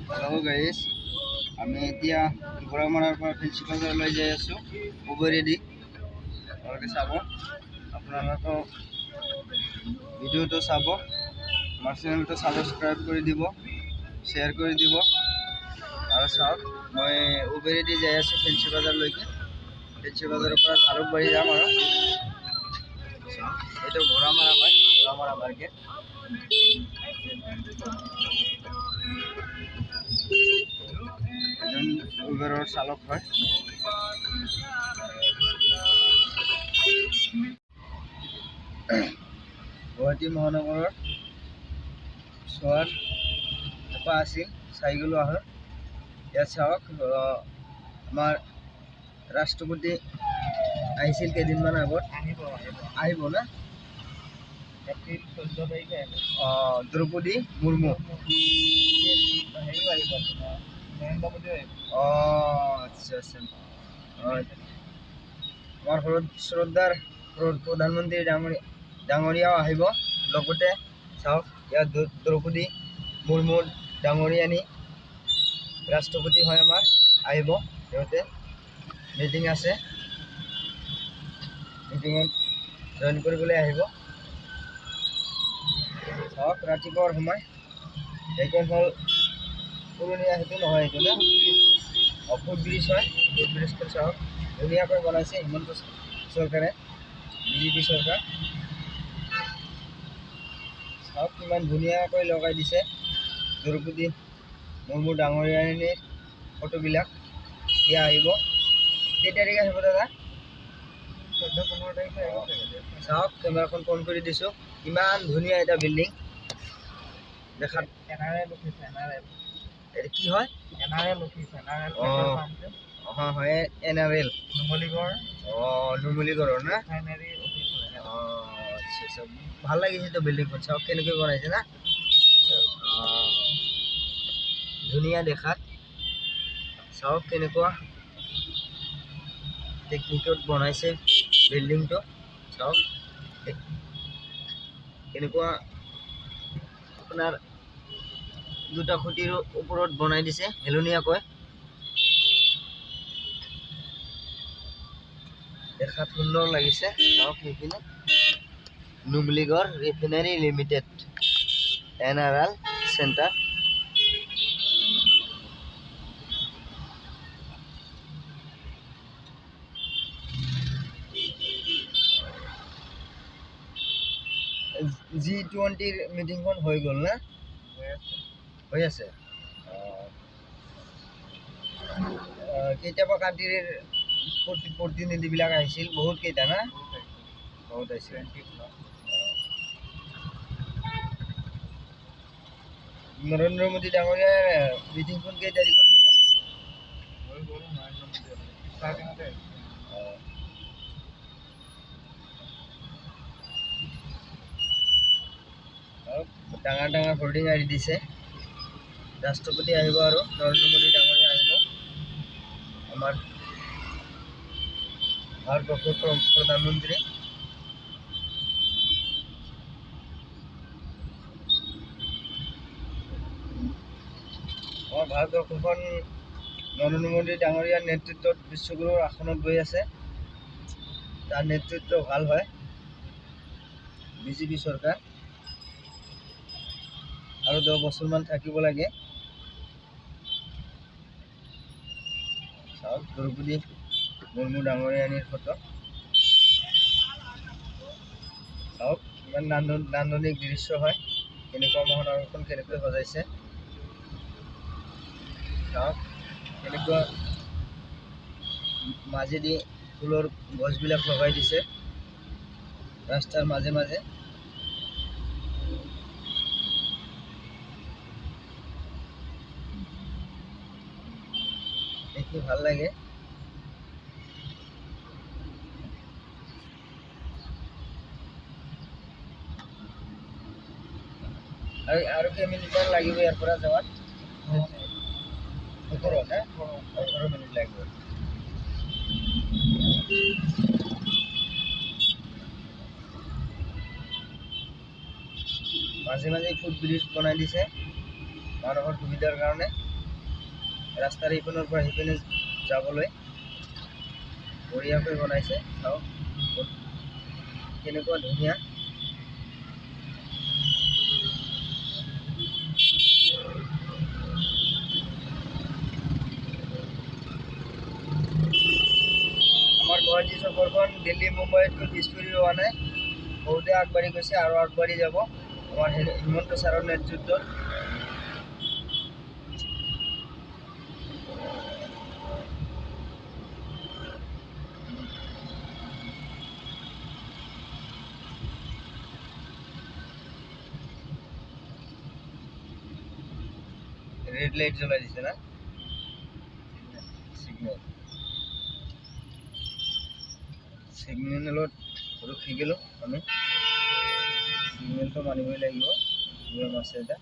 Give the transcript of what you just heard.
Hello guys, আমি এতিয়া গোৰামাৰাৰ পৰা ফেঞ্চি বজাৰলৈ যাই আছোঁ উবেৰেদি। আপোনালোকে চাব, আপোনালোকে ভিডিঅ'টো চাব, আমাৰ চেনেলটো ছাবস্ক্ৰাইব কৰি দিব, শ্বেয়াৰ কৰি দিব আৰু চাওক। মই উবেৰেদি যাই আছোঁ ফেঞ্চি বজাৰলৈকে। ফেঞ্চি বজাৰৰ পৰা জালুকবাৰী যাম আৰু চাওক, এইটো গোৰামাৰা হয়, গোৰামাৰা মাৰ্কেট। উবেৰৰ চালক হয়। গুৱাহাটী মহানগৰৰ চোৱাৰ এপা আছিল, চাই গ'লো আহ। ইয়াত চাওক, আমাৰ ৰাষ্ট্ৰপতি আহিছিল কেইদিনমান আগত। আহিব না? এপ্ৰিল 14 তাৰিখে আহিব। দ্ৰৌপদী মুৰ্মু হেৰিও আহিব, নৰেন্দ্ৰ মোদীও আহিব। আচ্ছা আচ্ছা। আমাৰ শ্ৰদ্ধাৰ প্ৰধানমন্ত্ৰী ডাঙৰীয়াও আহিব লগতে। চাওক, ইয়াত দ্ৰৌপদী মুৰ্মু ডাঙৰীয়ানী ৰাষ্ট্ৰপতি হয় আমাৰ, আহিব। সিহঁতে মিটিং আছে, মিটিঙত জইন কৰিবলৈ আহিব। চাওক, ৰাতিপুৱাৰ সময়। এইখন হ'ল পুৰণীয়া, সেইটো নহয়, এইটো না ফুট ব্ৰিজ হয়। ফুট ব্ৰিজটো চাওক, ধুনীয়াকৈ বনাইছে হিমন্ত চৰকাৰে, বিজেপি চৰকাৰ। চাওক, কিমান ধুনীয়াকৈ লগাই দিছে দ্ৰৌপদী মুৰ্মু ডাঙৰীয়ানীৰ ফটোবিলাক। এতিয়া আহিব, কেই তাৰিখে আহিব দাদা? 14-15 তাৰিখে আহিব। চাওক, কেমেৰাখন ফোন কৰি দিছোঁ, ইমান ধুনীয়া এটা বিল্ডিং দেখাত। NRL office, NRL। এইটো কি হয়? NRL office, NRL। হয়, NRL নুমলীগড়। নুমলীগড়ৰ না? ৰিফাইনাৰী অফিচ হয়। আচ্ছা আচ্ছা, ভাল লাগিছেতো বিল্ডিংখন। চাওক কেনেকৈ বনাইছে না, ধুনীয়া দেখাত। চাওক কেনেকুৱা টেকনিকত বনাইছে বিল্ডিংটো। চাওক কেনেকুৱা আপোনাৰ দুটা খুঁটিৰ ওপৰত বনাই দিছে হেলনীয়াকৈ, দেখাত সুন্দৰ লাগিছে। চাওক, সেইখিনি Numaligarh refinery limited, NRL centre. G20 মিটিংখন হৈ গ'ল না? হৈ আছে। কেতিয়াবা কাণ্ট্ৰিৰ প্ৰতিনিধিবিলাক আহিছিল, বহুত কেইটা না? বহুত আহিছিল। নৰেন্দ্ৰ মোদী ডাঙৰীয়াৰ মিটিংখন কেই তাৰিখত হ'ব? ডাঙৰ ডাঙৰ হোৰ্ডিং আৰি দিছে। ৰাষ্ট্ৰপতি আহিব আৰু নৰেন্দ্ৰ মোদী ডাঙৰীয়া আহিব, আমাৰ ভাৰতবৰ্ষৰ প্ৰধানমন্ত্ৰী। আমাৰ ভাৰতবৰ্ষখন নৰেন্দ্ৰ মোদী ডাঙৰীয়াৰ নেতৃত্বত বিশ্বগুৰুৰ আসনত গৈ আছে। তাৰ নেতৃত্ব ভাল হয়, বিজেপি চৰকাৰ আৰু 10 বছৰমান থাকিব লাগে। চাওক, দ্ৰৌপদী মুৰ্মু ডাঙৰীয়ানীৰ ফটো। চাওক, ইমান নান্দনিক দৃশ্য হয়, কেনেকুৱা মহানগৰখন কেনেকৈ সজাইছে। চাওক, কেনেকুৱা মাজেদি ফুলৰ গছবিলাক লগাই দিছে ৰাস্তাৰ মাজে মাজে। দেখি ভাল লাগে। আৰু কেইমিনিটমান লাগিব ইয়াৰ পৰা যাৱাত? 18 মিনিট লাগিব। মাজে মাজে ফুট ব্ৰিজ বনাই দিছে মানুহৰ সুবিধাৰ কাৰণে। ৰাস্তাৰ ইপিনৰ পৰা সিপিনে যাবলৈ বঢ়িয়াকৈ বনাইছে। চাওক কেনেকুৱা ধুনীয়া। আমাৰ গুৱাহাটী চহৰখন দিল্লী মুম্বাইতকৈ পিছ পৰি হোৱা নাই, বহুতে আগবাঢ়ি গৈছে আৰু আগবাঢ়ি যাব আমাৰ হিমন্ত ছাৰৰ নেতৃত্বত। ৰেড লাইট জ্বলাই দিছে না, সিগনেল সিগনেলত ৰখি গ'লো আমি। সিগনেলটো মানিবই লাগিব, নিয়ম আছে এটা।